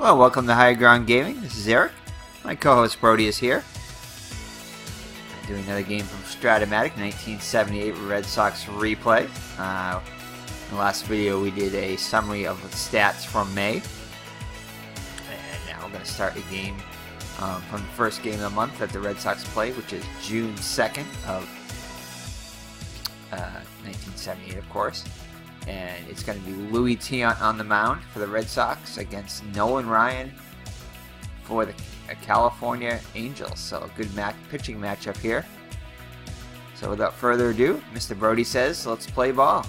Hello, welcome to High Ground Gaming. This is Eric. My co-host Brody is here. I'm doing another game from Strat-o-matic, 1978 Red Sox replay. In the last video we did a summary of the stats from May. And now we're going to start a game from the first game of the month that the Red Sox played, which is June 2nd of 1978, of course. And it's going to be Louis Tiant on the mound for the Red Sox against Nolan for the California Angels. So a good pitching matchup here. So without further ado, Mr. Brody says, let's play ball.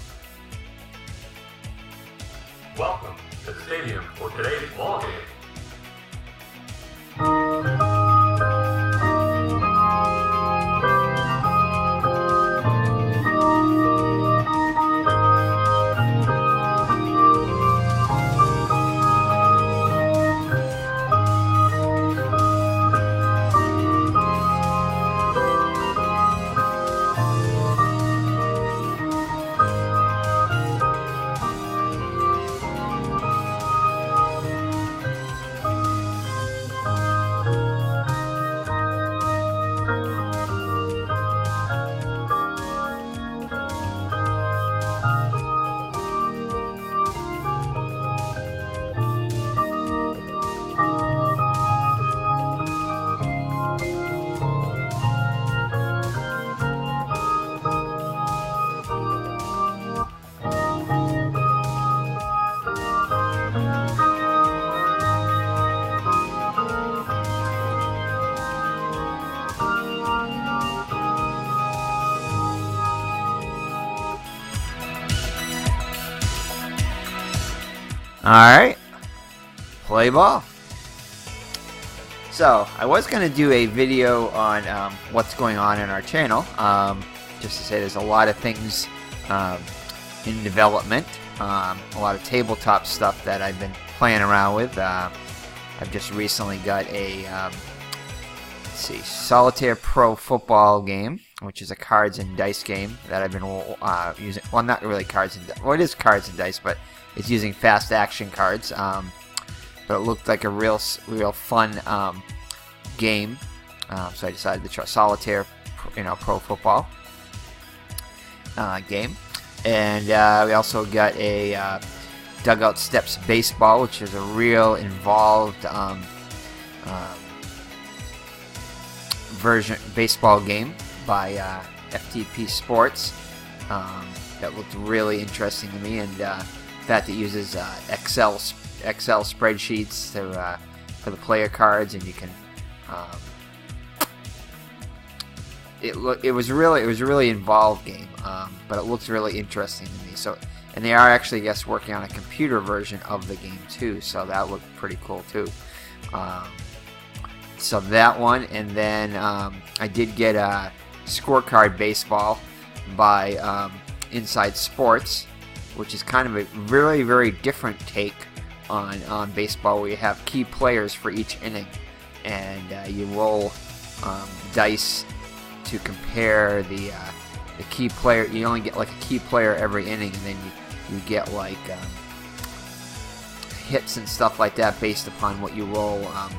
Welcome to the stadium for today's ball game. Alright, play ball. So, I was going to do a video on what's going on in our channel, just to say there's a lot of things in development, a lot of tabletop stuff that I've been playing around with. I've just recently got a, Solitaire Pro Football game, which is a cards and dice game that I've been using. Well, not really cards and dice. Well, it is cards and dice, but it's using fast action cards. But it looked like a real fun game, so I decided to try Solitaire, Pro Football game. And we also got a Dugout Steps Baseball, which is a real involved baseball game by FTP Sports that looked really interesting to me, and that uses Excel spreadsheets for the player cards, and you can it was a really involved game, but it looks really interesting to me. So, and they are actually, I guess, working on a computer version of the game too, so that looked pretty cool too. So that one, and then I did get a Scorecard Baseball by Inside Sports, which is kind of a very, very different take on baseball, where you have key players for each inning, and you roll dice to compare the key player. You only get like a key player every inning, and then you get like hits and stuff like that based upon what you roll, on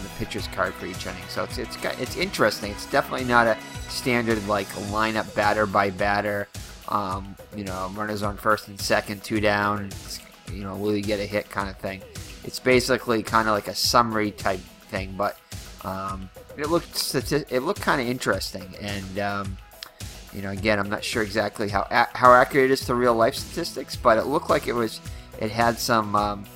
the pitcher's card for each inning. So it's interesting. It's definitely not a standard like lineup batter by batter. Runners on first and second, 2 down. Will you get a hit kind of thing. It's basically kind of like a summary type thing, but it looked kind of interesting. And again, I'm not sure exactly how accurate it is to real life statistics, but it looked like it had some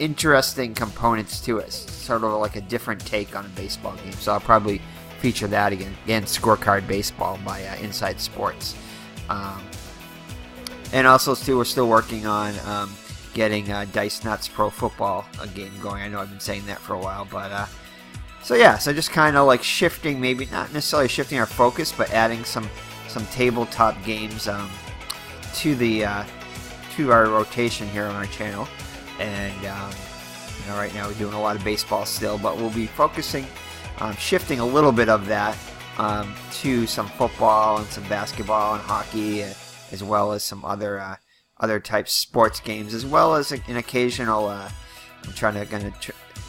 interesting components to it, sort of like a different take on a baseball game. So I'll probably feature that again, Scorecard Baseball by Inside Sports. And also, too, we're still working on getting Dice Nuts Pro Football game going. I know I've been saying that for a while, but so just kind of like shifting, maybe not necessarily shifting our focus, but adding some tabletop games to our rotation here on our channel. And right now we're doing a lot of baseball still, but we'll be focusing, shifting a little bit of that to some football and some basketball and hockey, as well as some other types sports games, as well as an occasional I'm gonna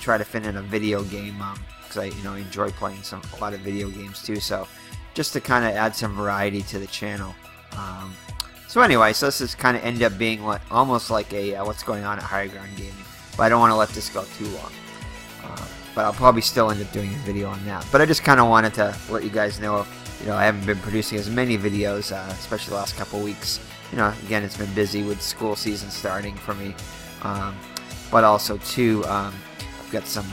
try to fit in a video game because I enjoy playing a lot of video games too. So just to kind of add some variety to the channel. So anyway, so this is kind of end up being almost like a what's going on at Higher Ground Gaming. But I don't want to let this go too long. But I'll probably still end up doing a video on that. But I just kind of wanted to let you guys know, I haven't been producing as many videos, especially the last couple weeks. Again, it's been busy with school season starting for me. But also too, I've got some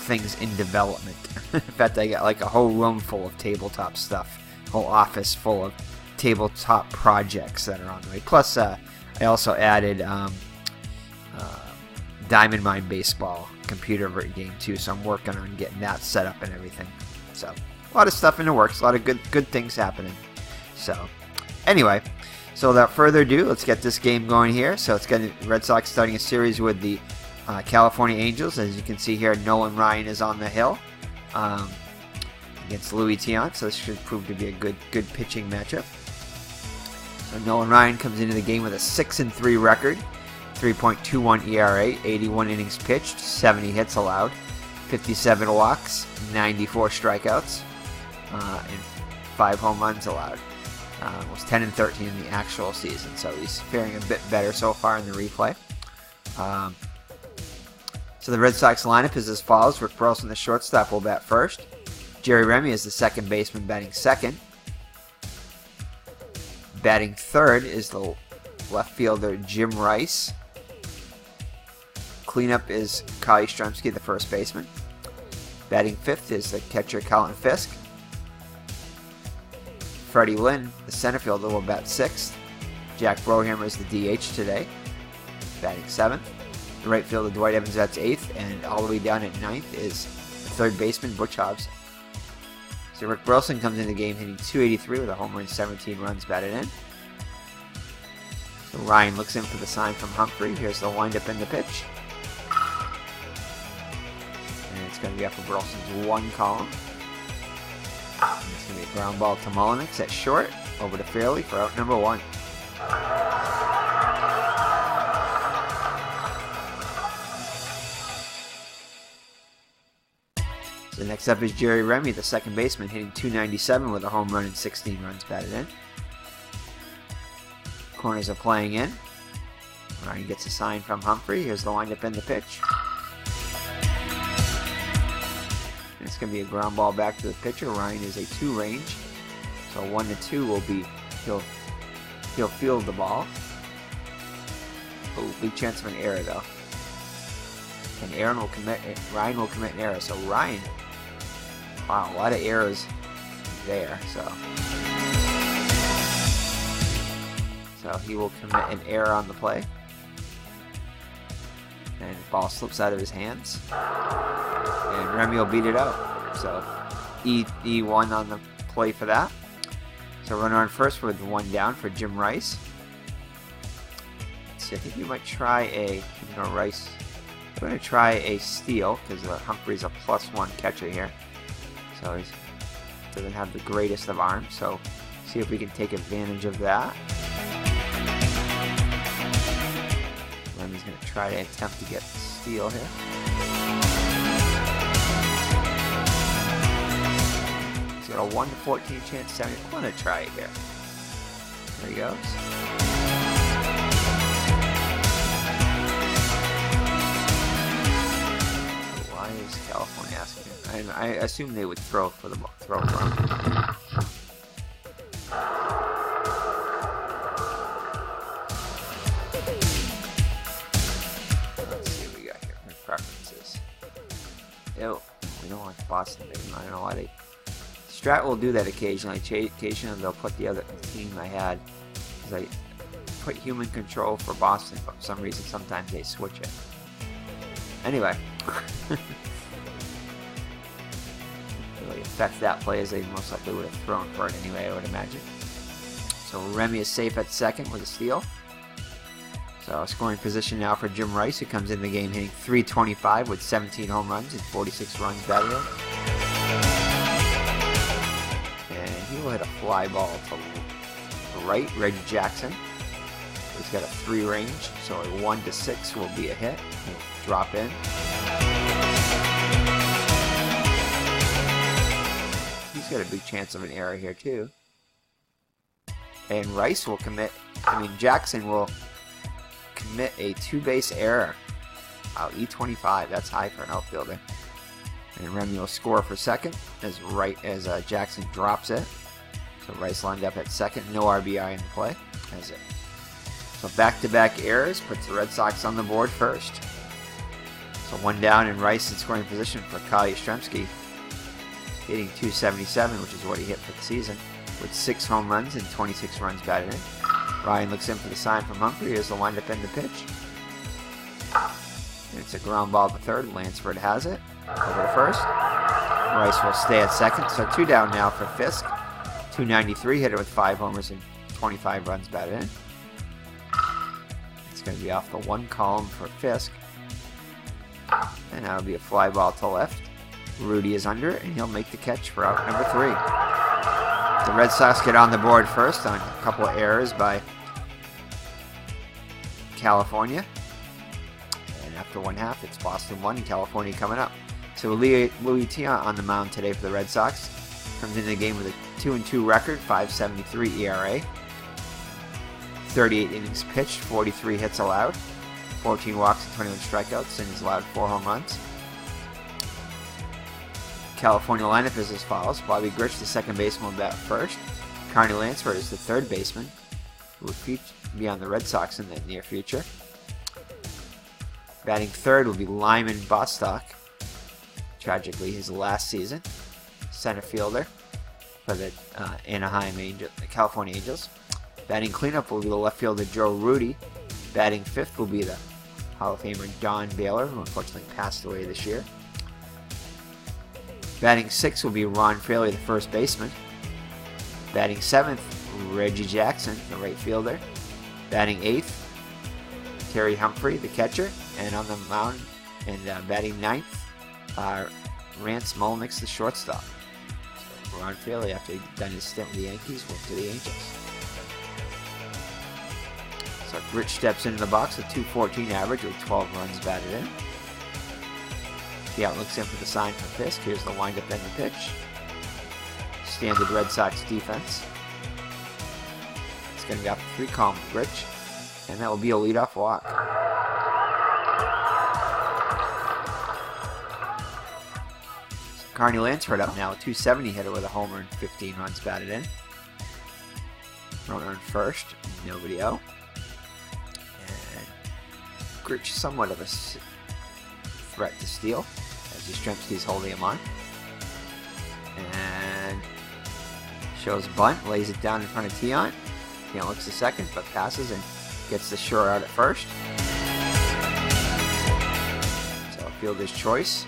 things in development. In fact, I got like a whole room full of tabletop stuff, whole office full of tabletop projects that are on the way. Plus, I also added Diamond Mine Baseball computer game too, so I'm working on getting that set up and everything. So a lot of stuff in the works, a lot of good things happening. So anyway, so without further ado, let's get this game going here. So it's got the Red Sox starting a series with the California Angels. As you can see here, Nolan Ryan is on the hill against Louis Tiant, so this should prove to be a good pitching matchup. So Nolan Ryan comes into the game with a 6-3 record, 3.21 ERA, 81 innings pitched, 70 hits allowed, 57 walks, 94 strikeouts, and 5 home runs allowed. Was 10-13 in the actual season, so he's faring a bit better so far in the replay. So the Red Sox lineup is as follows: Rick Burleson, the shortstop, will bat first. Jerry Remy is the second baseman, batting second. Batting third is the left fielder Jim Rice. Cleanup is Kyle Yastrzemski, the first baseman. Batting fifth is the catcher Colin Fisk. Freddie Lynn, the center fielder, will bat sixth. Jack Brohammer is the DH today, batting seventh. The right fielder Dwight Evans bats eighth, and all the way down at ninth is the third baseman Butch Hobbs. So Rick Burleson comes into the game hitting .283 with a home run, 17 runs batted in. So Ryan looks in for the sign from Humphrey. Here's the windup and the pitch. And it's going to be up for Burleson's one column. And it's going to be a ground ball to Mullinix at short, over to Fairley for out number one. So next up is Jerry Remy, the second baseman, hitting .297 with a home run and 16 runs batted in. Corners are playing in. Ryan gets a sign from Humphrey. Here's the windup and the pitch. And it's going to be a ground ball back to the pitcher. Ryan is a 2 range. So 1-2 will be, he'll field the ball. Oh, big chance of an error though. And Ryan will commit an error. So Ryan, wow, a lot of errors there. So he will commit an error on the play. And the ball slips out of his hands. And Remy will beat it out. So E1 on the play for that. So runner on first with one down for Jim Rice. Let's see, I think you might try Rice. I'm going to try a steal because Humphrey's a +1 catcher here. So he doesn't have the greatest of arms. So see if we can take advantage of that. Remy's going to try to attempt to get the steal here. He's got a 1-14 chance. 70. I'm going to try it here. There he goes. Why is California asking him? I assume they would throw for the throw run. Let's see what we got here. Preferences. Ew, we don't want Boston. I don't know why they. Strat will do that occasionally. Occasionally they'll put the other team I had. Because I put human control for Boston, but for some reason sometimes they switch it. Anyway. Really affect that play as they most likely would have thrown for it anyway, I would imagine. So Remy is safe at second with a steal. So scoring position now for Jim Rice, who comes in the game hitting .325 with 17 home runs and 46 runs batted in. And he will hit a fly ball to right. Reggie Jackson He's got a 3 range, so a 1 to 6 will be a hit. He'll drop in. He's got a big chance of an error here too. And Rice will Jackson will commit a 2-base error. Wow, E25, that's high for an outfielder. And Remy will score for second as Jackson drops it. So Rice lined up at second, no RBI in the play. That's it. So back-to-back errors puts the Red Sox on the board first. So 1 down and Rice in scoring position for Kyle Yastrzemski, hitting .277, which is what he hit for the season, with 6 home runs and 26 runs batted in. Ryan looks in for the sign from Humphrey. Here's the windup in the pitch. And it's a ground ball to third. Lansford has it. Over to first. Rice will stay at second. So 2 down now for Fisk. .293, hitter with 5 homers and 25 runs batted in. It's going to be off the 1 column for Fisk. And that'll be a fly ball to left. Rudy is under it, and he'll make the catch for out number 3. The Red Sox get on the board first on a couple of errors by California. And after 1/2, it's Boston 1 and California coming up. So Louis Tiant on the mound today for the Red Sox. Comes into the game with a 2-2 record, 5.73 ERA. 38 innings pitched, 43 hits allowed, 14 walks and 21 strikeouts, and he's allowed 4 home runs. California lineup is as follows. Bobby Grich, the second baseman, will bat first. Carney Lansford is the third baseman, who will be on the Red Sox in the near future. Batting third will be Lyman Bostock. Tragically, his last season. Center fielder for the California Angels. Batting cleanup will be the left fielder Joe Rudy. Batting fifth will be the Hall of Famer Don Baylor, who unfortunately passed away this year. Batting sixth will be Ron Fraley, the first baseman. Batting seventh, Reggie Jackson, the right fielder. Batting eighth, Terry Humphrey, the catcher. And on the mound, and batting ninth, Rance Mullenix, the shortstop. So Ron Fraley, after he'd done his stint with the Yankees, went to the Angels. So Rich steps into the box with .214 average with 12 runs batted in. Tiant looks in for the sign for Fisk. Here's the windup and the pitch. Standard Red Sox defense. It's going to be off the 3 column with Rich, and that will be a leadoff walk. So Carney Lansford up now, a .270 hitter with a homer and 15 runs batted in. Runner on first, nobody out. And Grich somewhat of a threat to steal, as Yastrzemski's holding him on. And shows bunt, lays it down in front of Tiant. Tiant looks a second, but passes and gets the shore out at first. So fielder's choice.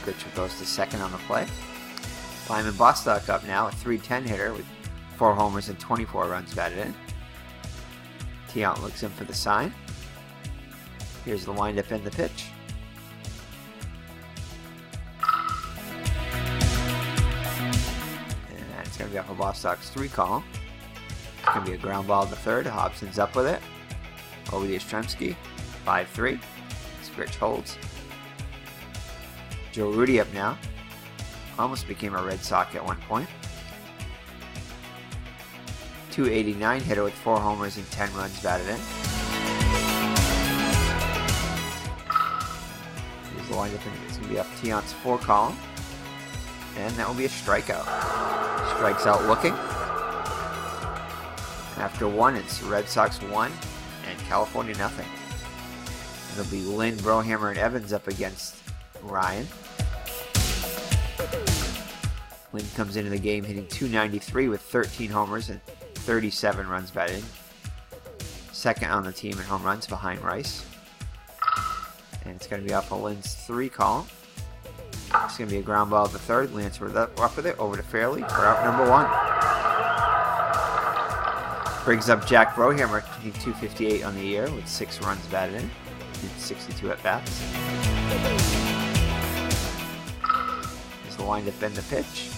Grich goes to second on the play. Lyman Bostock up now, a .310 hitter with 4 homers and 24 runs batted in. Tiant looks in for the sign. Here's the windup and the pitch. And it's going to be off of Bostock's 3 column. It's going to be a ground ball to third. Hobson's up with it. Over to Yastrzemski. 5-3. Grich holds. Joe Rudy up now. Almost became a Red Sox at one point. .289 hitter with 4 homers and 10 runs batted in. Here's the windup. It's going to be off Tiant's 4 column. And that will be a strikeout. Strikes out looking. After 1, it's Red Sox 1 and California nothing. It'll be Lynn, Brohammer, and Evans up against Ryan. Lynn comes into the game hitting .293 with 13 homers and 37 runs batted in. Second on the team in home runs behind Rice. And it's going to be off of Lynn's 3 column. It's going to be a ground ball to third. Lansford up with it over to Fairley for out number 1. Brings up Jack Brohammer hitting .258 on the year with 6 runs batted in. 62 at bats. There's the windup and the pitch.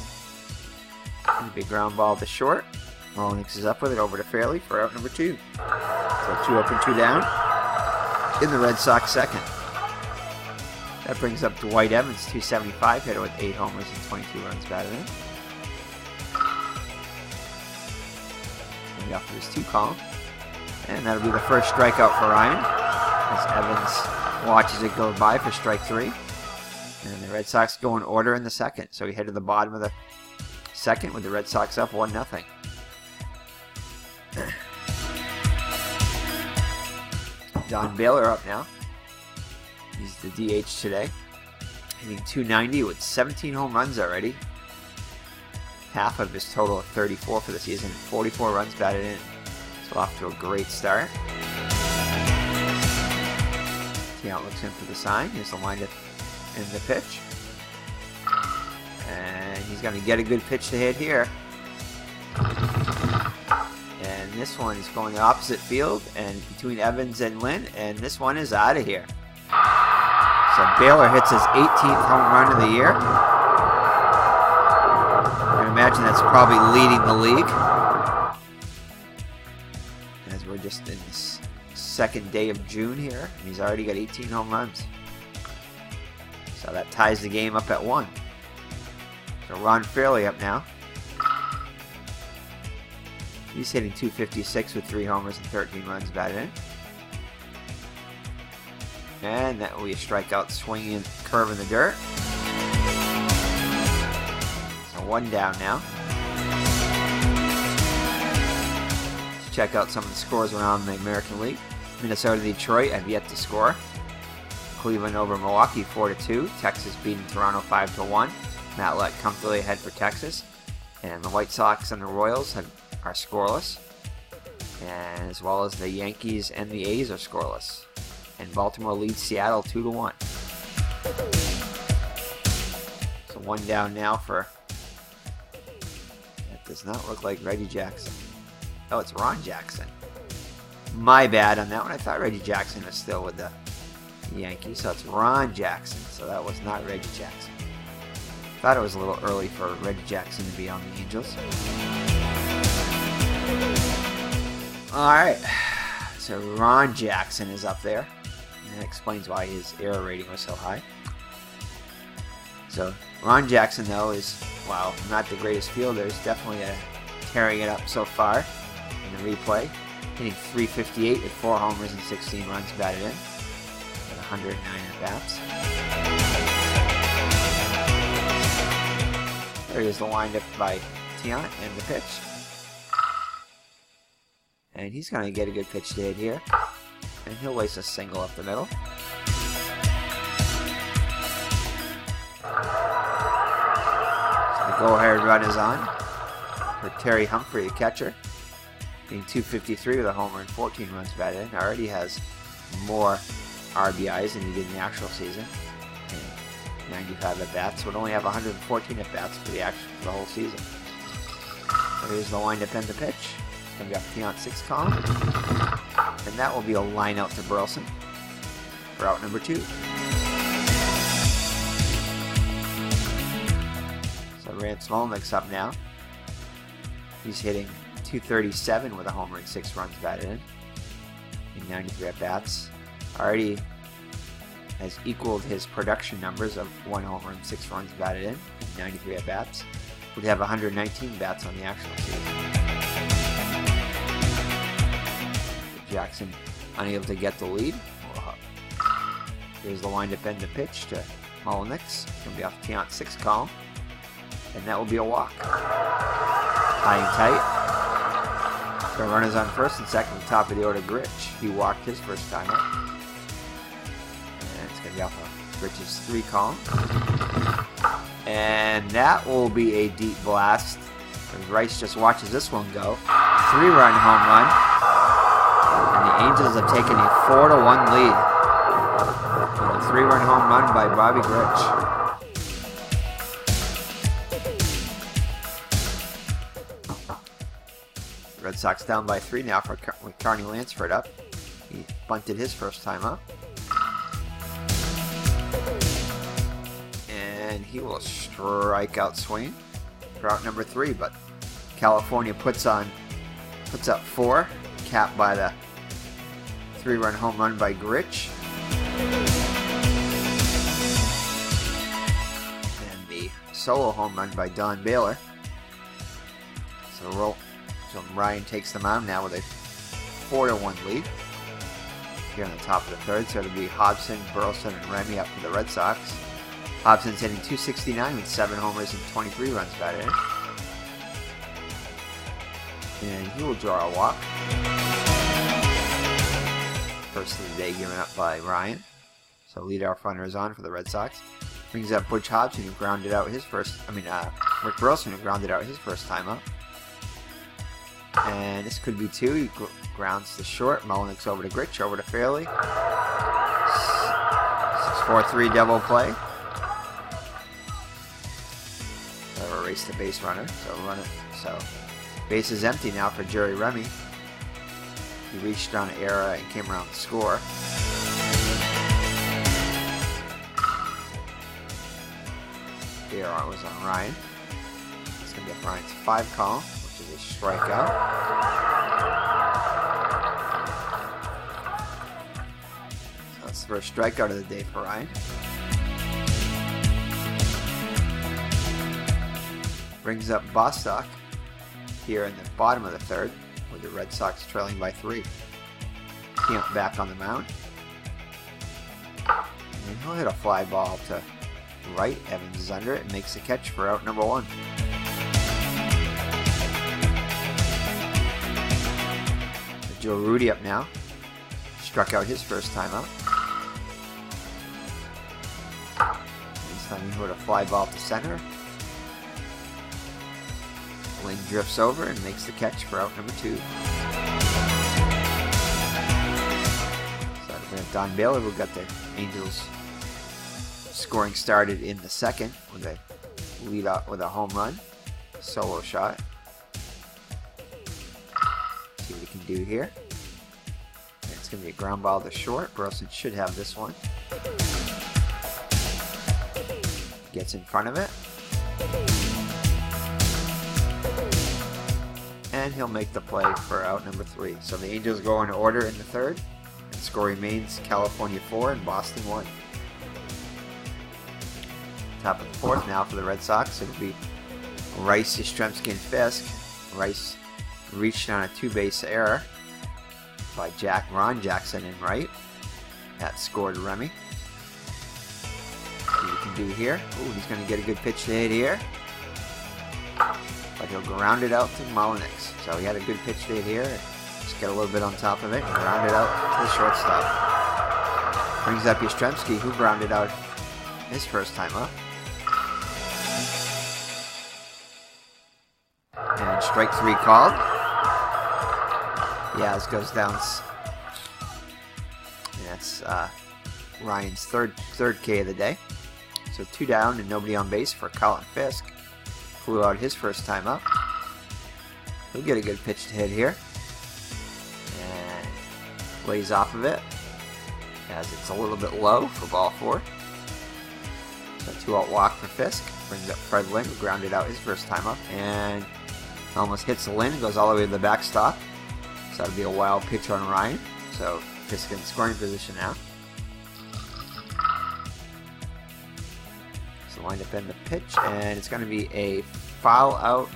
Big ground ball to short. Mullenix is up with it over to Fairley for out number 2. So 2 up and 2 down in the Red Sox second. That brings up Dwight Evans, 275, hitter with 8 homers and 22 runs batted in. Off of his 2 column. And that'll be the first strikeout for Ryan as Evans watches it go by for strike 3. And the Red Sox go in order in the second. So we head to the bottom of the second with the Red Sox up 1-0. Don Baylor up now. He's the DH today. Hitting .290 with 17 home runs already. Half of his total of 34 for the season. 44 runs batted in. So off to a great start. Tiant looks in for the sign. Here's the windup and the pitch. And he's going to get a good pitch to hit here. And this one is going opposite field and between Evans and Lynn. And this one is out of here. So Baylor hits his 18th home run of the year. I imagine that's probably leading the league. As we're just in this second day of June here, and he's already got 18 home runs. So that ties the game up at 1. So Ron Fairley up now. He's hitting .256 with 3 homers and 13 runs batted in. And that will be a strikeout, swinging curve in the dirt. So 1 down now. Let's check out some of the scores around the American League. Minnesota, Detroit have yet to score. Cleveland over Milwaukee 4-2. Texas beating Toronto 5-1. Matt Lett comfortably ahead for Texas. And the White Sox and the Royals are scoreless. And as well as the Yankees and the A's are scoreless. And Baltimore leads Seattle 2-1. So 1 down now for... That does not look like Reggie Jackson. Oh, it's Ron Jackson. My bad on that one. I thought Reggie Jackson was still with the Yankees. So it's Ron Jackson. So that was not Reggie Jackson. Thought it was a little early for Reggie Jackson to be on the Angels. Alright. So Ron Jackson is up there. And that explains why his error rating was so high. So Ron Jackson, though, is, wow, not the greatest fielder. He's definitely tearing it up so far in the replay. Hitting .358 with 4 homers and 16 runs batted in. With 109 at-bats. There is the windup by Tiant and the pitch. And he's going to get a good pitch to hit here. And he'll lace a single up the middle. So the go-ahead run is on for Terry Humphrey, the catcher. Being .253 with a homer and 14 runs batted in. Already has more RBIs than he did in the actual season. And 95 at-bats. Would only have 114 at-bats for the whole season. So here's the windup and the pitch. It's going to be off Tiant 6 column. And that will be a line out to Burleson for out number 2. So Rance Smolnick's up now. He's hitting .237 with a homer and 6 runs batted in 93 at-bats. Already has equaled his production numbers of 1 homer and 6 runs batted in 93 at-bats. Would have 119 bats on the actual season. Jackson unable to get the lead. Here's the windup and the pitch to Mullenix. It's going to be off Tiant 6 column. And that will be a walk. High and tight. The runners on first and second at the top of the order. Gritch. He walked his first time up. And it's going to be off of Gritch's 3 column. And that will be a deep blast. And Rice just watches this one go. 3-run home run. And the Angels have taken a 4-1 lead. And a 3-run home run by Bobby Gritch. The Red Sox down by 3 now with Carney Lansford up. He bunted his first time up. And he will strike out swinging for out number 3, but California puts up 4, capped by the 3-run home run by Grich. And the solo home run by Don Baylor. So Ryan takes the mound now with a 4-1 lead here on the top of the third. So it'll be Hobson, Burleson, and Remy up for the Red Sox. Hobson's hitting .269 with 7 homers and 23 runs batted in. And he will draw a walk. First of the day given up by Ryan. So leadoff runner is on for the Red Sox. Brings up Butch Hobson, who grounded out his first. Rick Burleson, who grounded out his first time up. And this could be 2. He grounds to short. Mullenix over to Grich, over to Fairley. 6-4-3 double play. So erase the base runner. So base is empty now for Jerry Remy. He reached on error and came around to score. The error was on Ryan. It's going to be Ryan's 5 column, which is a strikeout. So that's the first strikeout of the day for Ryan. Brings up Bostock here in the bottom of the third, with the Red Sox trailing by 3. Tiant back on the mound. And he'll hit a fly ball to right. Evans is under it and makes the catch for out number 1. Joe Rudy up now. Struck out his first time up. This time he hit a fly ball to center. Lynn drifts over and makes the catch for out number 2. So we have Don Baylor, who got the Angels scoring started in the second with a lead up with a home run, solo shot. See what he can do here. And it's going to be a ground ball to short. Burleson should have this one. Gets in front of it. And he'll make the play for out number 3. So the Angels go in order in the third. And score remains California 4 and Boston 1. Top of the fourth now for the Red Sox. It'll be Rice, Yastrzemski, and Fisk. Rice reached on a 2-base error by Ron Jackson in right. That scored Remy. See what he can do here. Ooh, he's going to get a good pitch to hit here. But he'll ground it out to Mullenix. So he had a good pitch to hit here. Just get a little bit on top of it and ground it out to the shortstop. Brings up Yastrzemski, who grounded out his first time up. And strike 3 called. Yaz goes down. And that's Ryan's third K of the day. So 2 down and nobody on base for Colin Fisk. Flew out his first time up. He'll get a good pitch to hit here. And lays off of it, as it's a little bit low for ball 4. So 2-out walk for Fisk. Brings up Fred Lynn, who grounded out his first time up. And almost hits Lynn, goes all the way to the backstop. So that'll be a wild pitch on Ryan. So Fisk in scoring position now. So lined up in the pitch, and it's going to be a foul out.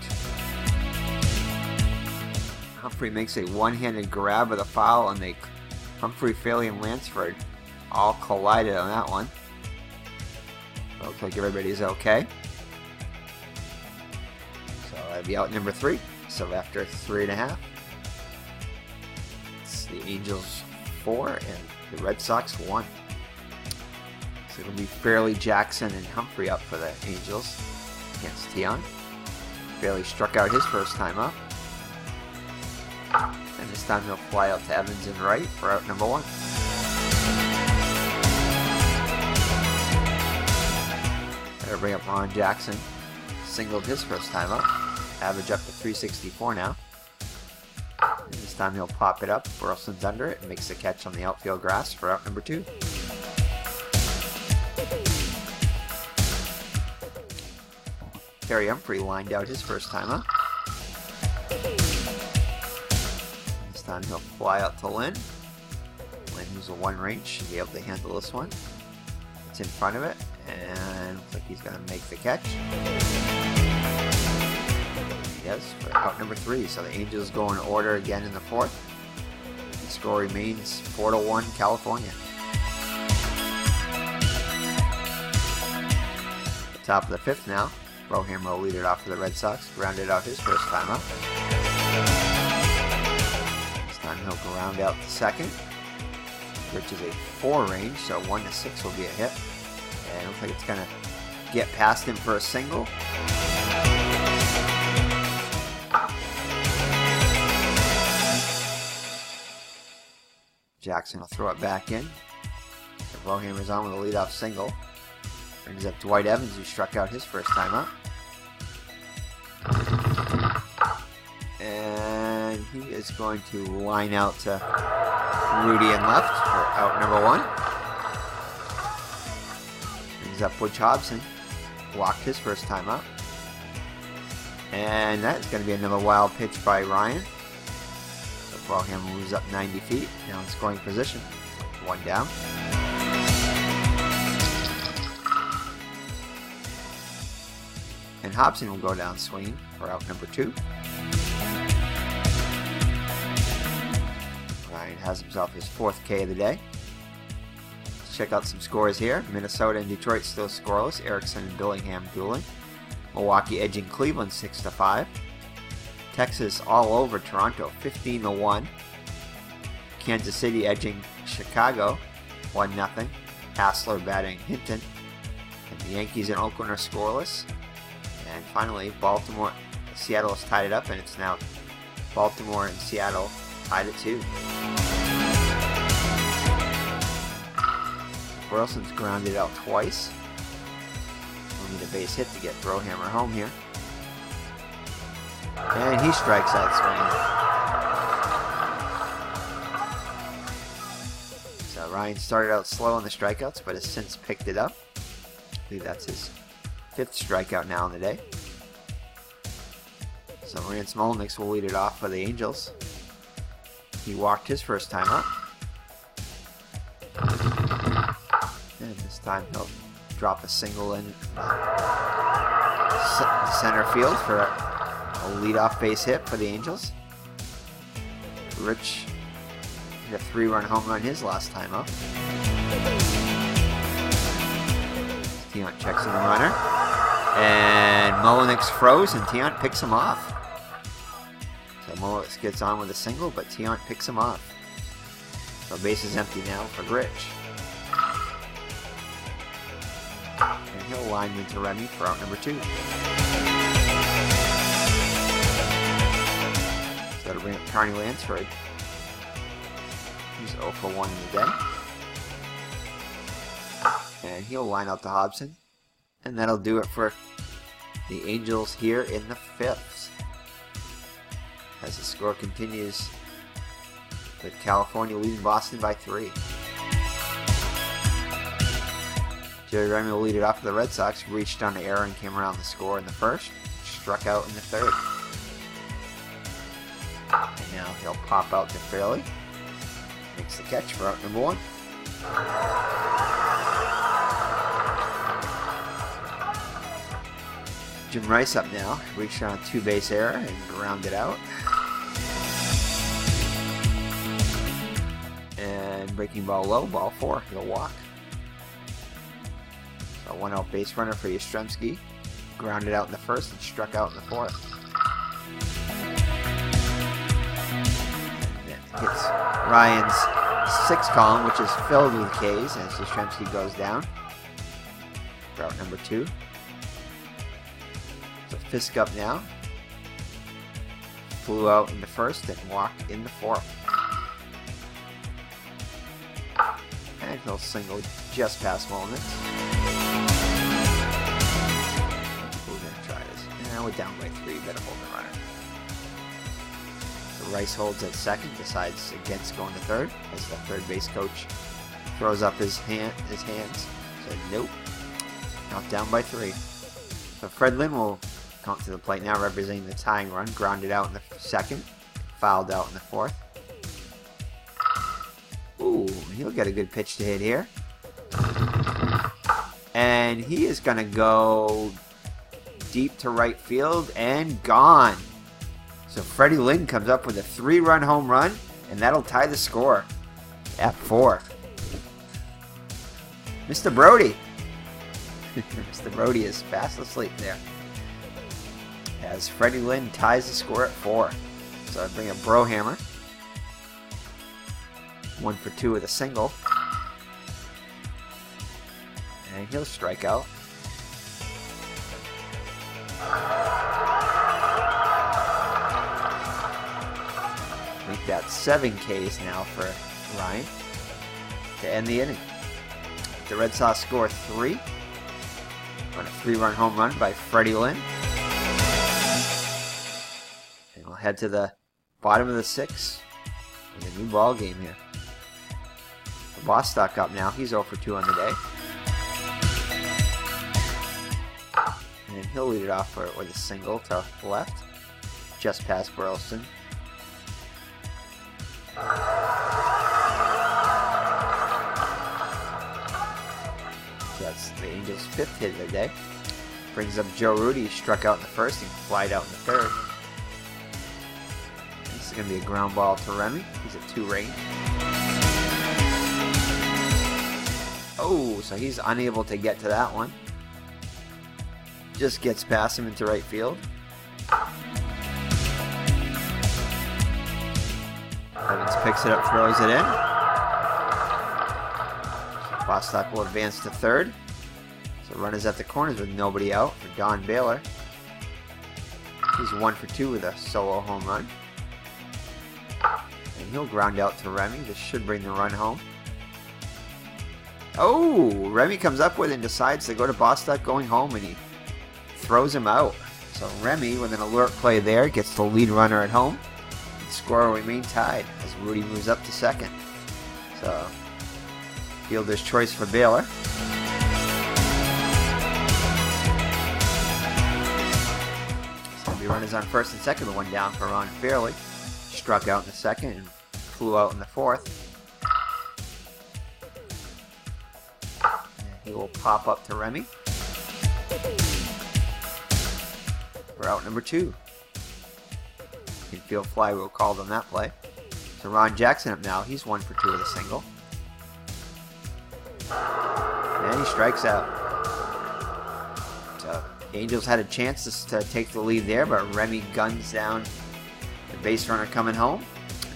Humphrey makes a one-handed grab of the foul, and Humphrey, Fairley, and Lansford all collided on that one. Looks like everybody's okay. So that'll be out number 3. So after 3.5, it's the Angels 4 and the Red Sox 1. So it'll be Fairley, Jackson, and Humphrey up for the Angels against Tiant. Fairley struck out his first time up. And this time he'll fly out to Evans and right for out number 1. Better bring up Ron Jackson. Singled his first time up. Average up to 364 now. And this time he'll pop it up. Burleson's under it and makes the catch on the outfield grass for out number 2. Terry Humphrey lined out his first time up. This time he'll fly out to Lynn. Lynn, who's a 1 range, should be able to handle this one. It's in front of it, and looks like he's going to make the catch. Yes, for out number 3. So the Angels go in order again in the 4th. The score remains 4-1 California. Top of the 5th now. Brohammer will lead it off for the Red Sox. Grounded out his first time up. This time he'll ground out the 2nd, which is a 4 range, so 1 to 6 will be a hit. And it looks like it's going to get past him for a single. Jackson will throw it back in. So Brohammer's on with a leadoff single. Brings up Dwight Evans, who struck out his first time up. And he is going to line out to Rudy in left for out number 1. Brings up Butch Hobson. Walked his first time up. And that is going to be another wild pitch by Ryan. So Brohammer moves up 90 feet. Now in scoring position. 1 down. And Hobson will go down swinging for out number 2. Ryan has himself his 4th K of the day. Let's check out some scores here. Minnesota and Detroit still scoreless. Erickson and Billingham dueling. Milwaukee edging Cleveland 6-5. Texas all over Toronto 15-1. Kansas City edging Chicago 1-0. Hassler batting Hinton. And the Yankees and Oakland are scoreless. And finally, Seattle has tied it up, and it's now Baltimore and Seattle tied at 2. Burleson's grounded out twice. We'll need a base hit to get Brohammer home here. And he strikes out swinging. So Ryan started out slow on the strikeouts, but has since picked it up. I believe that's his 5th strikeout now in the day. So Rance Molnix will lead it off for the Angels. He walked his first time up. And this time he'll drop a single in center field for a leadoff base hit for the Angels. Rich hit a 3-run home run his last time up. Tiant checks in the runner. And Molnix froze, and Tiant picks him off. So Molnix gets on with a single, but Tiant picks him off. So base is empty now for Rich. And he'll line into Remy for out number 2. So to bring up Carney Lansford. He's 0 for 1 in the day. And he'll line out to Hobson. And that'll do it for the Angels here in the 5th. As the score continues with California leading Boston by 3. Jerry Remy will lead it off for the Red Sox, who reached on the error and came around the score in the 1st. Struck out in the 3rd. And now he'll pop out to Fairley. Makes the catch for out number 1. Jim Rice up now, reached on a 2-base error and grounded out. And breaking ball low, ball 4, he'll walk. So 1 out base runner for Yastrzemski, grounded out in the 1st and struck out in the 4th. And that hits Ryan's 6th column, which is filled with Ks as Yastrzemski goes down. Route number 2. So Fisk up now. Flew out in the 1st and walked in the 4th. And he'll single just past Molnix. We're going to try this. And we're down by 3. Better hold the runner. So Rice holds at 2nd, decides against going to 3rd as the 3rd base coach throws up his hands. Said nope. Not down by 3. So Fred Lynn will come to the plate now, representing the tying run. Grounded out in the 2nd, fouled out in the 4th. Ooh, He'll get a good pitch to hit here. And he is going to go deep to right field and gone. So Freddie Lynn comes up with a 3-run home run, and that'll tie the score at 4. Mr. Brody. Mr. Brody is fast asleep there. As Freddie Lynn ties the score at 4. So I bring a Brohammer. 1 for 2 with a single. And he'll strike out. Make that 7 Ks now for Ryan to end the inning. The Red Sox score 3 on a 3-run home run by Freddie Lynn. And we'll head to the bottom of the 6th with a new ball game here. The Bostock up now. He's 0 for 2 on the day. And he'll lead it off with a single to left, just past Burleson. That's the Angels' 5th hit of the day. Brings up Joe Rudy, struck out in the 1st and flied out in the 3rd. This is going to be a ground ball to Remy. He's at 2 range. Oh, so he's unable to get to that one. Just gets past him into right field. Evans picks it up, throws it in. Bostock will advance to 3rd. So runners at the corners with nobody out for Don Baylor. He's 1 for 2 with a solo home run. And he'll ground out to Remy. This should bring the run home. Oh, Remy comes up with it and decides to go to Bostock going home, and he throws him out. So Remy, with an alert play there, gets the lead runner at home. The score will remain tied as Rudy moves up to 2nd. So fielder's choice for Baylor. It's going to be runners on 1st and 2nd, with 1 down for Ron Fairley. Struck out in the 2nd and flew out in the 4th. And he will pop up to Remy. For out number 2. Infield fly, we'll call them that play. So Ron Jackson up now. He's 1 for 2 with a single. And he strikes out. So Angels had a chance to take the lead there, but Remy guns down the base runner coming home.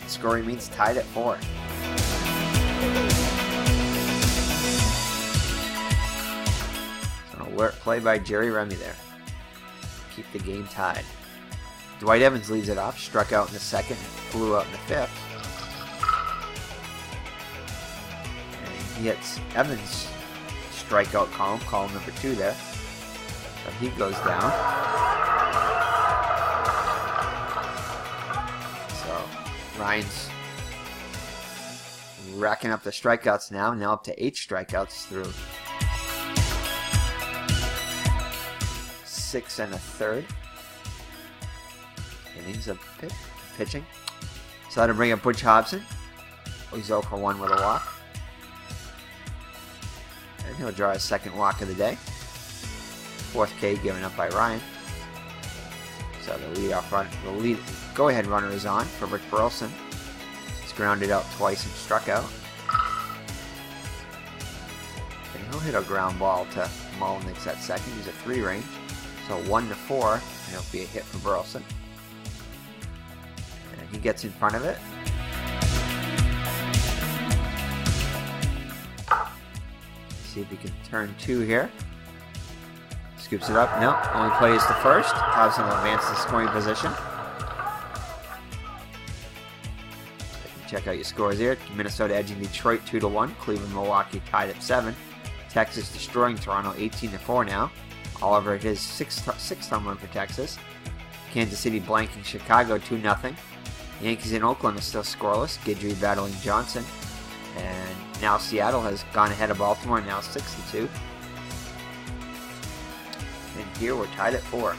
The score remains tied at 4. So an alert play by Jerry Remy there. Keep the game tied. Dwight Evans leads it off, struck out in the 2nd, and flew out in the 5th. And he hits Evans' strikeout column number 2 there. So he goes down. So Ryan's racking up the strikeouts now up to 8 strikeouts through 6 1/3 innings of pitching. So that'll bring up Butch Hobson. He's 0 for 1 with a walk. And he'll draw his 2nd walk of the day. 4th K given up by Ryan. So the lead go-ahead runner is on for Rick Burleson. He's grounded out twice and struck out. And he'll hit a ground ball to Mullenix at 2nd. He's at 3 range. So 1 to 4, and it'll be a hit for Burleson. And he gets in front of it. See if he can turn 2 here. Scoops it up. No, only plays to 1st. Hobson will advance to scoring position. Check out your scores here. Minnesota edging Detroit 2-1. Cleveland, Milwaukee tied at 7. Texas destroying Toronto 18-4 now. Oliver hit his 6th home run for Texas. Kansas City blanking Chicago 2-0. Yankees in Oakland are still scoreless. Guidry battling Johnson. And now Seattle has gone ahead of Baltimore, now 6-2. And here we're tied at 4.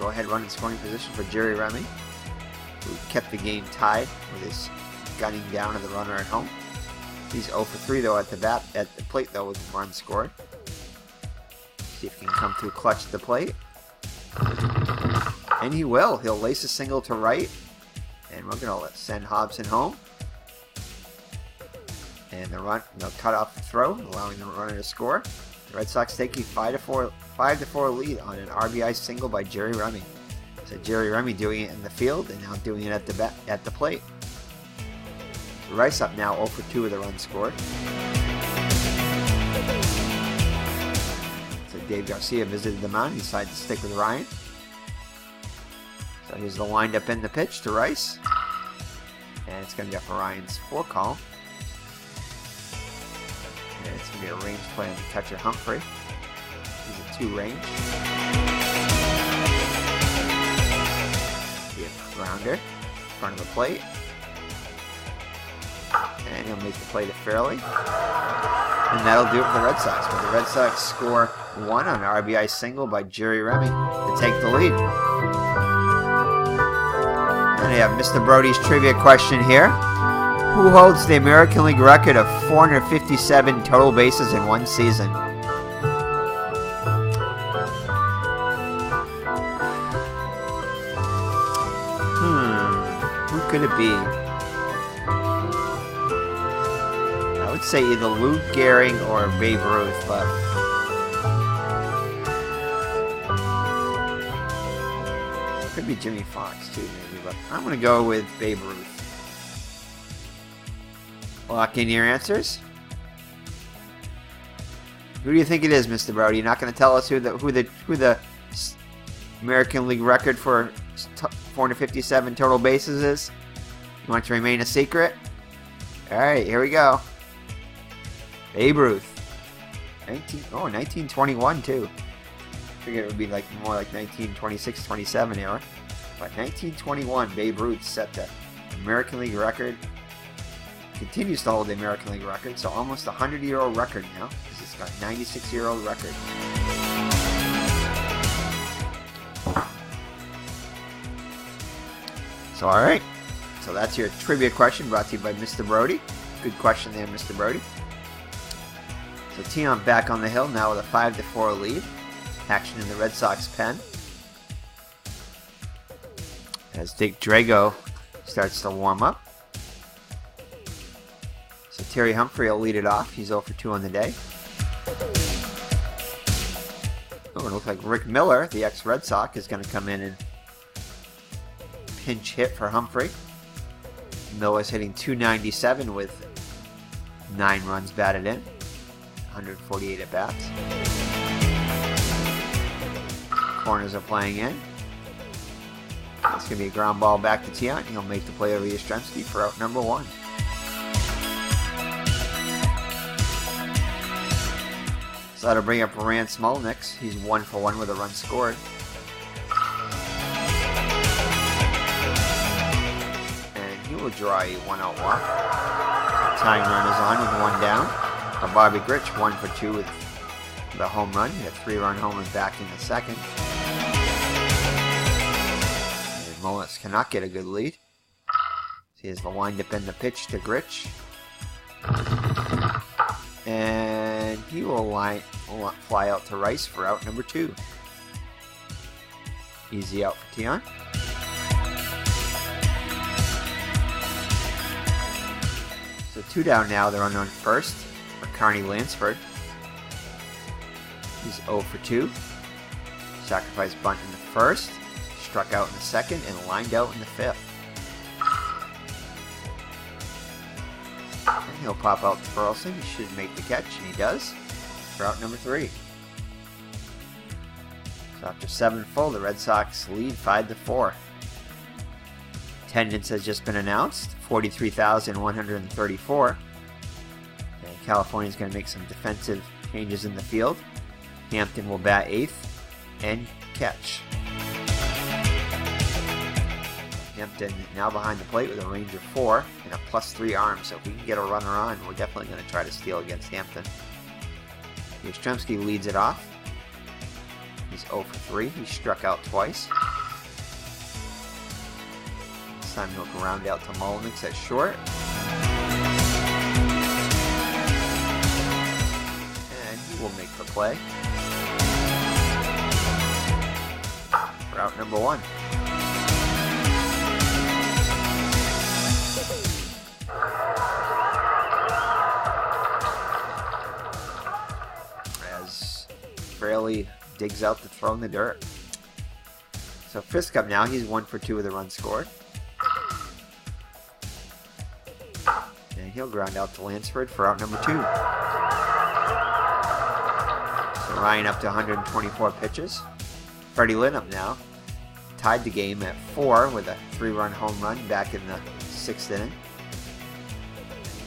Go ahead run in scoring position for Jerry Remy, who kept the game tied with his gunning down of the runner at home. He's 0 for 3 though at the plate though with the run scored. See if he can come through clutch at the plate. And he will. He'll lace a single to right. And we're going to send Hobson home. And they'll cut off the throw, allowing the runner to score. The Red Sox taking 5-4 lead on an RBI single by Jerry Remy. So Jerry Remy doing it in the field and now doing it at the plate. So Rice up now 0 for 2 with a run scored. So Dave Garcia visited the mound. He decided to stick with Ryan. So here's the windup in the pitch to Rice. And it's going to go for Ryan's 4 column. And it's going to be a range play on the catcher Humphrey. He's a 2 range. Be a grounder in front of the plate. And he'll make the play to Fairley. And that'll do it for the Red Sox. But the Red Sox score 1 on an RBI single by Jerry Remy to take the lead. And I have Mr. Brody's trivia question here. Who holds the American League record of 457 total bases in one season? Who could it be? I would say either Lou Gehrig or Babe Ruth, but it could be Jimmy Fox too, maybe. But I'm going to go with Babe Ruth. Lock in your answers. Who do you think it is, Mr. Brody? You're not going to tell us who the American League record for 457 total bases is? You want it to remain a secret? All right, here we go. Babe Ruth. 1921 too. I figured it would be more like 1926-27 era. But 1921, Babe Ruth set the American League record. Continues to hold the American League record, so almost a 100-year-old record now, because it's got a 96-year-old record. So, all right. So that's your trivia question brought to you by Mr. Brody. Good question there, Mr. Brody. So Tiant back on the hill now with a 5-4 lead. Action in the Red Sox pen. As Dick Drago starts to warm up. So Terry Humphrey will lead it off. He's 0 for 2 on the day. Oh, it looks like Rick Miller, the ex-Red Sox, is going to come in and pinch hit for Humphrey. Miller's hitting .297 with 9 runs batted in. 148 at-bats. Corners are playing in. It's going to be a ground ball back to Tiant. He'll make the play over Yastrzemski for out number 1. So that'll bring up Rand Smolniks. He's 1 for 1 with a run scored. And he will draw a 1-out walk. So tying runners on with 1 down. Bobby Grich 1 for 2 with the home run. He had a 3-run homer back in the second. And Mullins cannot get a good lead. Here's the windup in the pitch to Grich. And he will fly out to Rice for out number 2. Easy out for Tiant. So 2 down now. They're on first for Carney Lansford. He's 0 for 2. Sacrifice bunt in the first. Struck out in the second and lined out in the 5th. And he'll pop out to Burleson. He should make the catch, and he does. For out number 3. So after 7 full, the Red Sox lead 5-4. Attendance has just been announced, 43,134. And California's going to make some defensive changes in the field. Hampton will bat 8th and catch. Hampton now behind the plate with a range of 4 and a +3 arm. So if we can get a runner on, we're definitely going to try to steal against Hampton. Yastrzemski leads it off. He's 0 for 3. He struck out twice. This time he'll ground out to Mullins at short. play for out number 1. As Fraley digs out to throw in the dirt. So Fisk up now, he's 1 for 2 with a run scored. And he'll ground out to Lansford for out number 2. So Ryan up to 124 pitches. Freddie Lynn up now. Tied the game at 4 with a 3-run home run back in the 6th inning.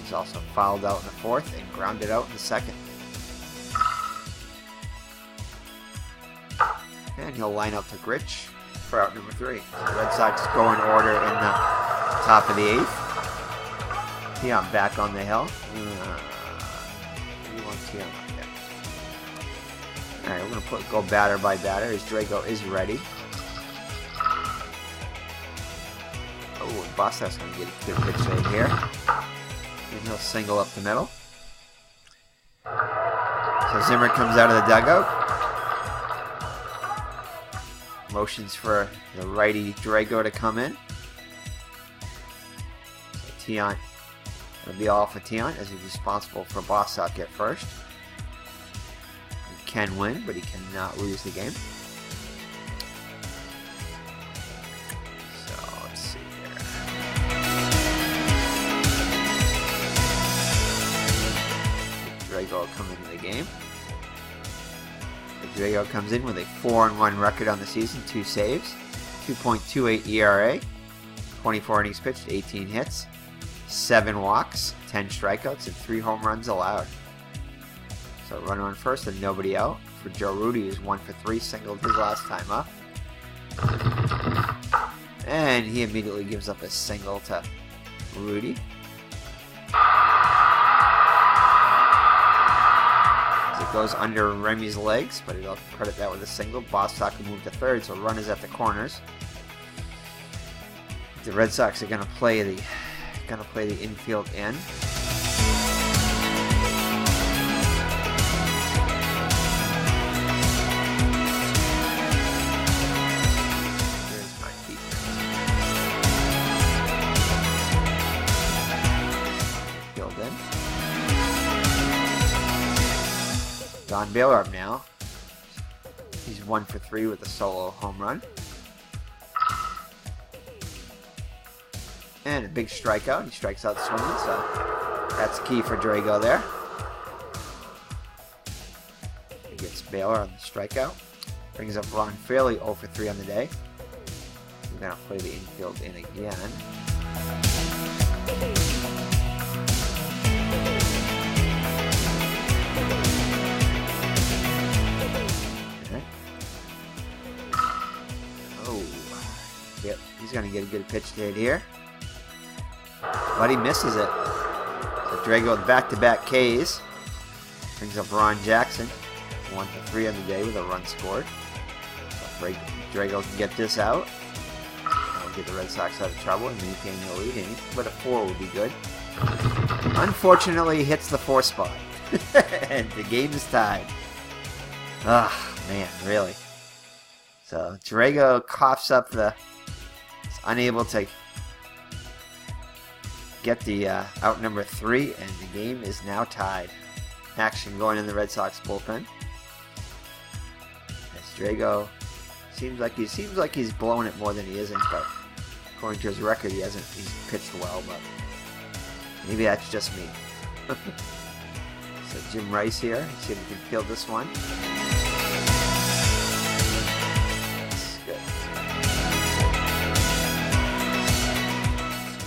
He's also fouled out in the 4th and grounded out in the 2nd. And he'll line up to Grich for out number 3. The Red Sox go in order in the top of the 8th. Tiant back on the hill. You want Tiant up there. Alright, we're going to go batter by batter as Drago is ready. Oh, and Boston's going to get a good pitch right here. And he'll single up the middle. So Zimmer comes out of the dugout. Motions for the righty Drago to come in. So Tiant, it'll be all for Tiant as he's responsible for Boston at first. He can win, but he cannot lose the game. So let's see here. Drago will come into the game. Drago comes in with a 4-1 record on the season, 2 saves, 2.28 ERA, 24 innings pitched, 18 hits, 7 walks, 10 strikeouts, and 3 home runs allowed. So runner on first and nobody out for Joe Rudy, who's 1 for 3, singled his last time up. And he immediately gives up a single to Rudy. It goes under Remy's legs, but he'll credit that with a single. Bostock will move to third, so runners at the corners. The Red Sox are going to play the infield end. There's my defense. Field in. Don Baylor up now. He's 1 for 3 with a solo home run. And a big strikeout. He strikes out swinging, so that's key for Drago there. He gets Baylor on the strikeout. Brings up Ron Fraley 0 for 3 on the day. We're going to play the infield in again. Yep, he's going to get a good pitch to hit here. But he misses it. So Drago with back-to-back Ks. Brings up Ron Jackson. 1 for 3 on the day with a run scored. So Drago can get this out. That'll get the Red Sox out of trouble and maintain the lead. But a 4 would be good. Unfortunately, he hits the 4 spot. And the game is tied. Ah, man, really. So Drago coughs up the... unable to get the out number 3, and the game is now tied. Action going in the Red Sox bullpen. As Drago seems like he's blowing it more than he isn't, but according to his record, he's pitched well, but maybe that's just me. So Jim Rice here. Let's see if we can field this one.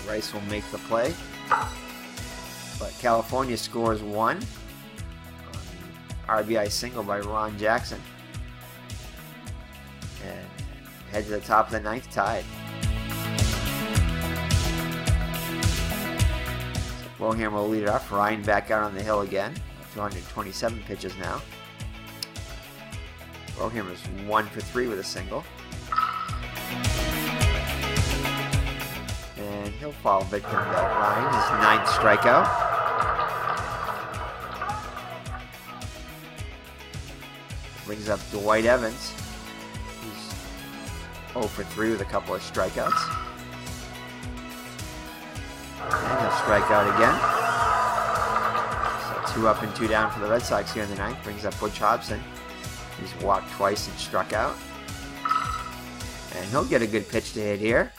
Rice will make the play, but California scores 1 on RBI single by Ron Jackson, and head to the top of the 9th, tied. So Bohem will lead it off. Ryan back out on the hill again. 227 pitches now. Bohem is 1 for 3 with a single. And he'll fall victim to Ryan, his 9th strikeout. brings up Dwight Evans. He's 0 for 3 with a couple of strikeouts. And he'll strike out again. So 2 up and 2 down for the Red Sox here in the ninth. Brings up Butch Hobson. He's walked twice and struck out. And he'll get a good pitch to hit here.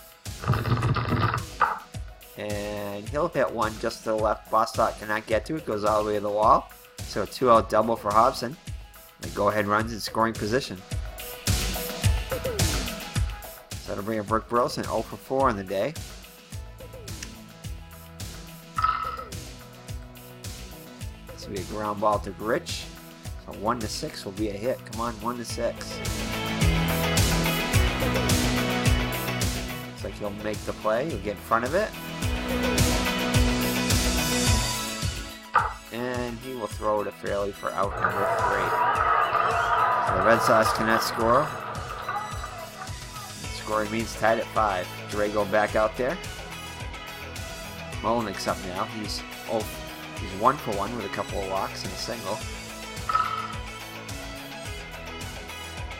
And he'll hit one just to the left. Bostock cannot get to it. Goes all the way to the wall. So a 2-out double for Hobson. The go-ahead runs in scoring position. So that'll bring up Rick Burleson 0 for 4 on the day. This will be a ground ball to Grich. So 1 to 6 will be a hit. Come on, 1 to 6. Looks like he'll make the play. He'll get in front of it. And he will throw it to Fairley for out number 3. So the Red Sox cannot score. Scoring means tied at 5. Drago back out there. Molinik's up now. He's 1 for 1 with a couple of walks and a single.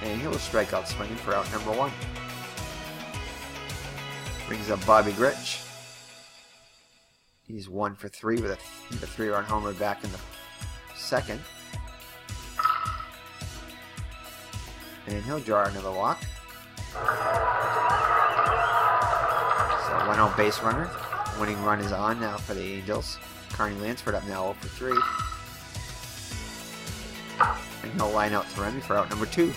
And he'll strike out swinging for out number 1. Brings up Bobby Grich. He's 1 for 3 with a 3-run homer back in the second. And he'll draw another walk. So 1-0 base runner. Winning run is on now for the Angels. Carney Lansford up now 0 for 3. And he'll line out to Remy for out number 2.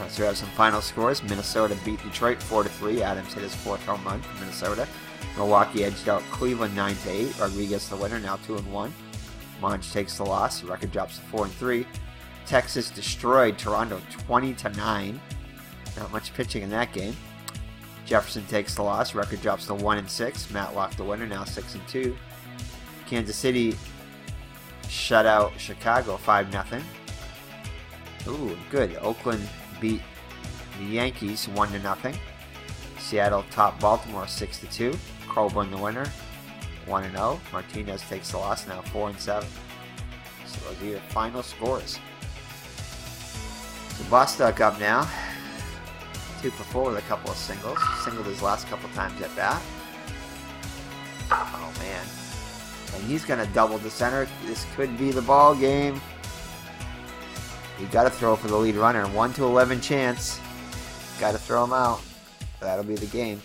So we have some final scores. Minnesota beat Detroit 4 to 3. Adams hit his 4th home run for Minnesota. Milwaukee edged out Cleveland 9 to 8. Rodriguez the winner, now 2 and 1. Monge takes the loss. The record drops to 4 and 3. Texas destroyed Toronto 20 to 9. Not much pitching in that game. Jefferson takes the loss. Record drops to 1 and 6. Matlock the winner, now 6 and 2. Kansas City shut out Chicago 5-0. Ooh, good. Oakland beat the Yankees 1-0. Seattle topped Baltimore 6-2. Coburn the winner, 1-0. Martinez takes the loss, now 4 and 7. So those are your final scores. So Bostock up now, 2 for 4 with a couple of singles. Singled his last couple times at bat. Oh man! And he's gonna double to center. This could be the ball game. You got to throw for the lead runner. 1 to 11 chance. Got to throw him out. That'll be the game.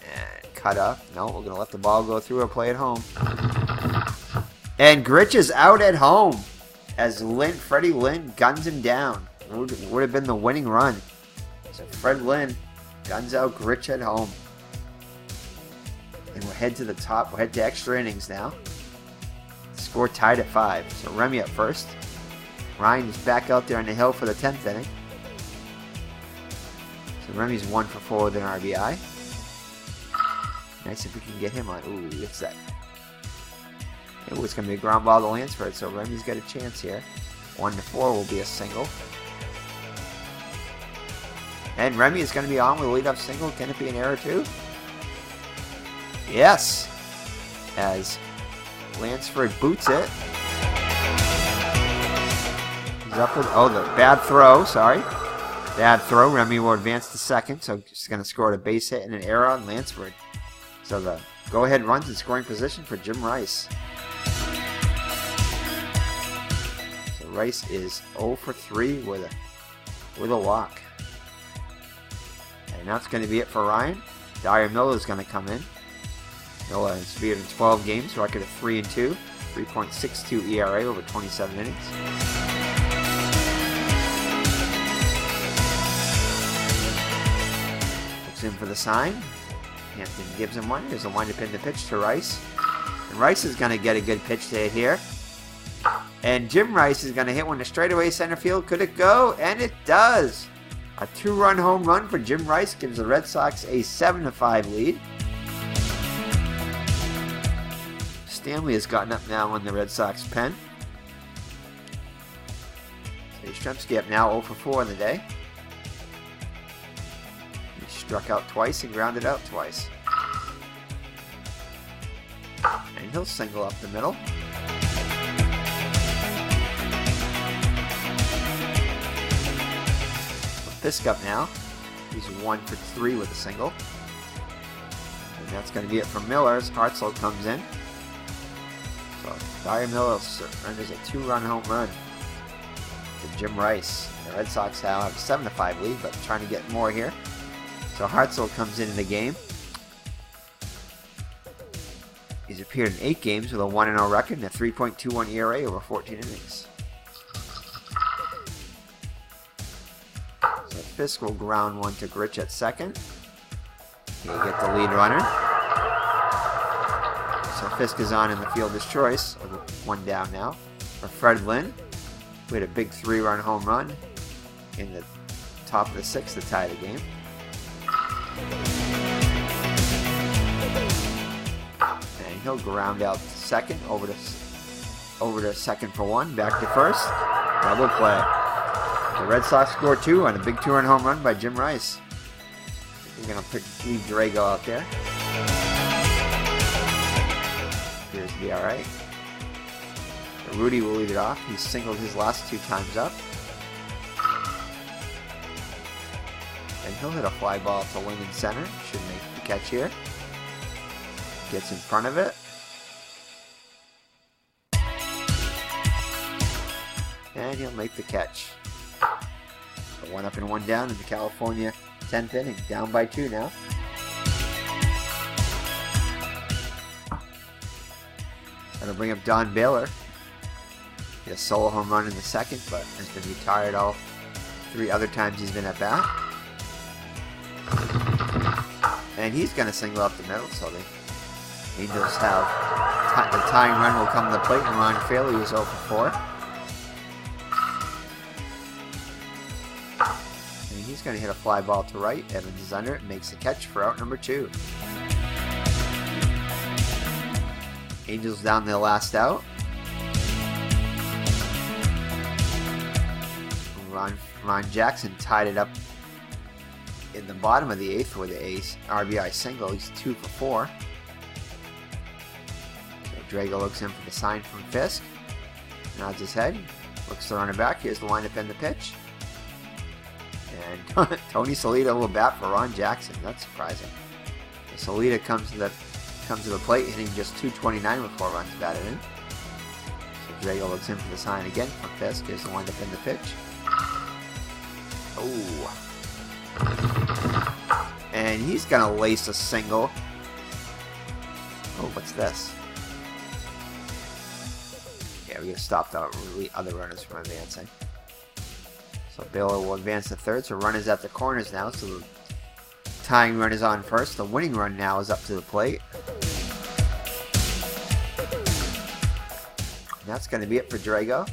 And cut up. No, we're going to let the ball go through or play at home. And Grich is out at home as Freddie Lynn guns him down. Would have been the winning run. So Fred Lynn guns out Grich at home. And we'll head to the top. We'll head to extra innings now. Score tied at 5. So Remy up first. Ryan is back out there on the hill for the 10th inning. So Remy's 1 for 4 with an RBI. Nice if we can get him on. Ooh, it's that. Ooh, it's going to be a ground ball to Lansford. So Remy's got a chance here. 1 to 4 will be a single. And Remy is going to be on with a leadoff single. Can it be an error too? Yes. As Lansford boots it. He's up with, the bad throw, sorry. Bad throw. Remy will advance to second, so he's going to score a base hit and an error on Lansford. So the go-ahead runs in scoring position for Jim Rice. So Rice is 0 for 3 with a walk. And that's going to be it for Ryan. Dyer Miller is going to come in. Nolan has appeared in 12 games, record of 3 and 2, 3.62 ERA over 27 innings. Looks in for the sign. Hampton gives him one. There's a wind-up in the pitch to Rice. And Rice is going to get a good pitch to hit here. And Jim Rice is going to hit one to straightaway center field. Could it go? And it does. A 2-run home run for Jim Rice gives the Red Sox a 7-5 lead. Stanley has gotten up now in the Red Sox pen. Yastrzemski up now 0 for 4 in the day. struck out twice and grounded out twice. And he'll single up the middle. Fisk up now. He's 1 for 3 with a single. And that's going to be it for Miller as Hartzell comes in. So Dyer Miller surrenders a 2-run home run to Jim Rice. The Red Sox now have a 7-5 lead, but trying to get more here. So Hartzell comes into the game. He's appeared in 8 games with a 1-0 record and a 3.21 ERA over 14 innings. So Fisk will ground one to Grich at second. He'll get the lead runner. So Fisk is on in the fielder's choice. One down now for Fred Lynn. We had a big 3-run home run in the top of the 6th to tie the game. And he'll ground out to second, over to second for 1, back to first. Double play. The Red Sox score 2 on a big 2-run home run by Jim Rice. We're going to leave Drago out there. Appears to be alright. Rudy will lead it off. He's singled his last 2 times up. And he'll hit a fly ball to Lynn in center. Should make the catch here. Gets in front of it. And he'll make the catch. So 1 up and 1 down in the California 10th inning. Down by 2 now. That'll bring up Don Baylor. He had a solo home run in the 2nd, but has been retired all 3 other times he's been at bat. And he's going to single up the middle, so the Angels have the tying run will come to the plate, and Ron Fraley is 0 for 4. And he's going to hit a fly ball to right. Evans is under it and makes the catch for out number 2. Angels down their last out. Ron Jackson tied it up in the bottom of the 8th with the RBI single. He's 2 for 4. So Drago looks in for the sign from Fisk. Nods his head. Looks the runner back. Here's the windup and the pitch. And Tony Salita will bat for Ron Jackson. That's surprising. So Salita comes to the plate, hitting just .229 with 4 runs batted in. So Drago looks in for the sign again from Fisk. Here's the windup and the pitch. Oh. And he's going to lace a single. Oh, what's this? Yeah, we're going to stop the other runners from advancing. So Baylor will advance to third. So runners at the corners now. So the tying run is on first. The winning run now is up to the plate. And that's going to be it for Drago.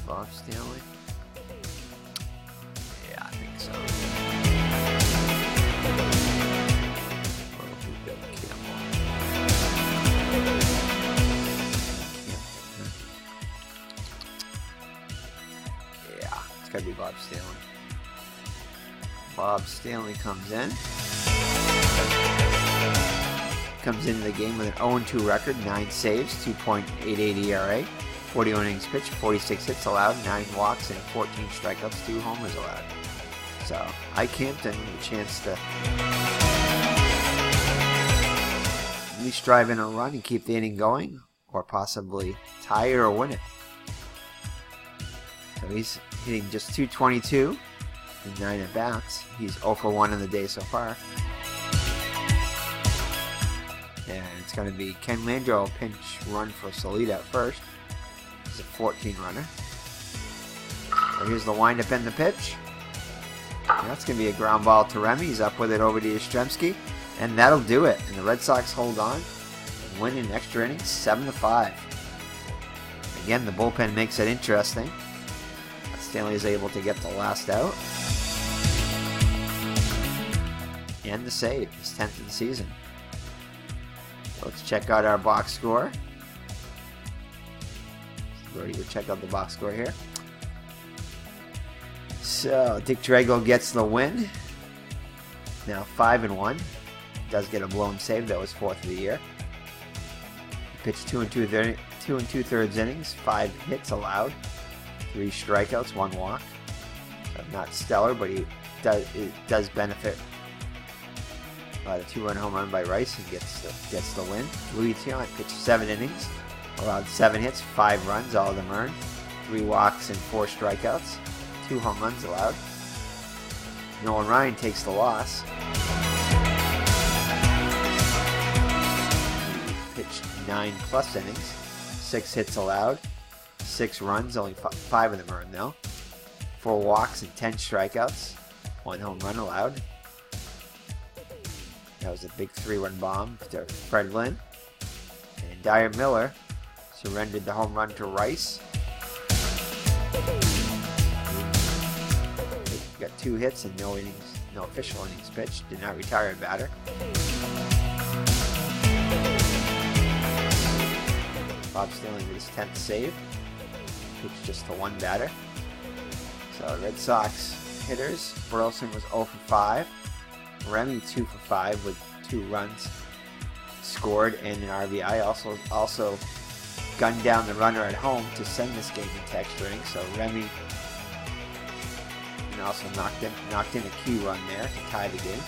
Bob Stanley? Yeah, I think so. Yeah, it's gotta be Bob Stanley. Bob Stanley comes in. Comes into the game with an 0-2 record, 9 saves, 2.88 ERA. 41 innings pitched, 46 hits allowed, 9 walks, and 14 strikeouts, 2 homers allowed. So, I camped in with a chance to at least drive in a run and keep the inning going, or possibly tie it or win it. So he's hitting just .222 in 9 at-bats. He's 0 for 1 in the day so far. And it's going to be Ken Landreau pinch run for Salita at first. He's a 14 runner. So here's the windup and the pitch. And that's going to be a ground ball to Remy. He's up with it over to Yastrzemski. And that'll do it. And the Red Sox hold on and win in extra innings 7-5. Again, the bullpen makes it interesting. Stanley is able to get the last out. And the save. His 10th of the season. So let's check out our box score. Brody will check out the box score here. So Dick Drago gets the win. Now 5-1. Does get a blown save. That was 4th of the year. Pitched 2 2/3 innings, 5 hits allowed, 3 strikeouts, 1 walk. So not stellar, but it does benefit by the 2-run home run by Rice and gets the win. Tiant pitched 7 innings, allowed 7 hits, 5 runs, all of them earned, 3 walks and 4 strikeouts, 2 home runs allowed. Nolan Ryan takes the loss. He pitched 9+ innings, 6 hits allowed, 6 runs, only 5 of them earned though, 4 walks and 10 strikeouts, 1 home run allowed. That was a big 3-run bomb to Fred Lynn. And Dyer Miller surrendered the home run to Rice. He got 2 hits and no official innings pitched. Did not retire a batter. Bob Stanley with his 10th save. Pitched just to 1 batter. So Red Sox hitters, Burleson was 0 for 5. Remy 2 for 5 with 2 runs scored and an RBI. Also gunned down the runner at home to send this game into extra innings. So Remy also knocked in a key run there to tie the game.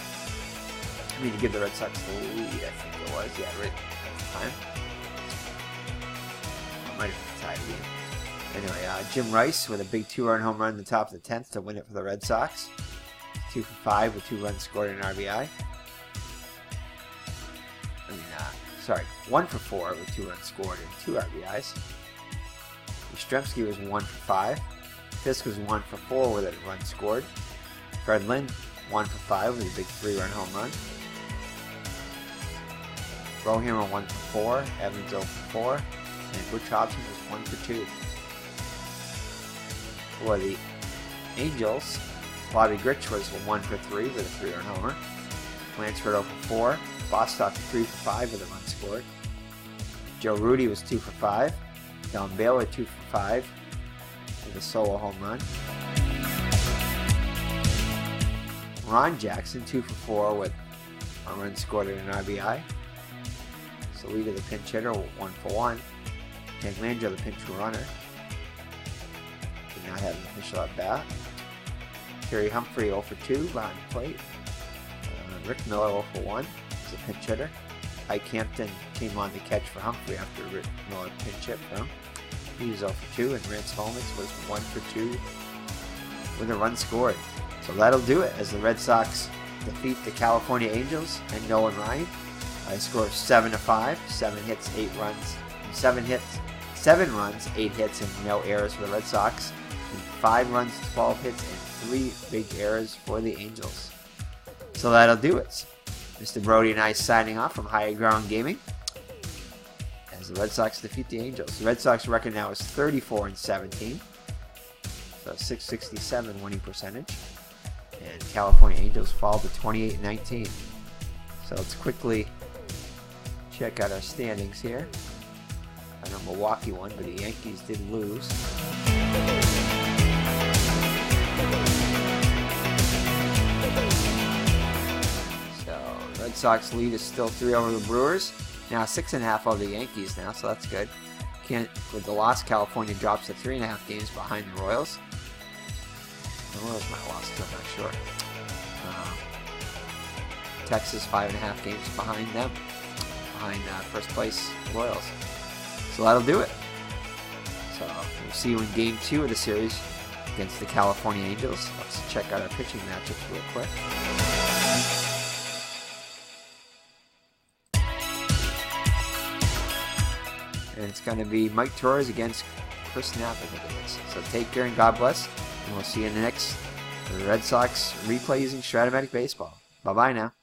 I mean, to give the Red Sox the lead, I think it was. Yeah, right at the time. It might have been tied the game. Anyway, Jim Rice with a big 2-run home run in the top of the 10th to win it for the Red Sox. 2 for 5 with 2 runs scored and an RBI. 1 for 4 with 2 runs scored and 2 RBIs. Yastrzemski was 1 for 5. Fisk was 1 for 4 with a run scored. Fred Lynn 1 for 5 with a big 3-run home run. Brohammer 1 for 4. Evans 0 for 4. And Butch Hobson was 1 for 2. For the Angels, Bobby Grich was 1 for 3 with a 3-run homer. Lansford 0 for 4. Bostock 3 for 5 with a run scored. Joe Rudy was 2 for 5. Don Baylor 2 for 5 with a solo home run. Ron Jackson 2 for 4 with a run scored and an RBI. Salita the pinch hitter 1 for 1. Ken Landro the pinch runner. Did not have an official at bat. Terry Humphrey 0 for 2 behind the plate. Rick Miller 0 for 1 as a pinch hitter. Ike Hampton came on to catch for Humphrey after Rick Miller pinch hit for him. He was 0 for 2, and Rance Holmes was 1 for 2 with a run scored. So that'll do it as the Red Sox defeat the California Angels and Nolan Ryan. I score 7-5, 7 hits, 8 runs, 7 runs, 8 hits, and no errors for the Red Sox, and 5 runs, 12 hits, and 3 big errors for the Angels. So that'll do it. Mr. Brody and I signing off from Higher Ground Gaming as the Red Sox defeat the Angels. The Red Sox record now is 34-17, so 667 winning percentage, and California Angels fall to 28-19. So let's quickly check out our standings here. I know Milwaukee won, but the Yankees did lose. Red Sox lead is still 3 over the Brewers. Now 6.5 over the Yankees now, so that's good. With the loss, California drops to 3.5 games behind the Royals. The Royals might have lost, I'm not sure. Texas 5.5 games behind them, behind first place Royals. So that'll do it. So we'll see you in Game 2 of the series against the California Angels. Let's check out our pitching matchups real quick. And it's going to be Mike Torres against Chris Knapp, I think it is. So take care and God bless. And we'll see you in the next Red Sox replay using Strat-o-matic Baseball. Bye-bye now.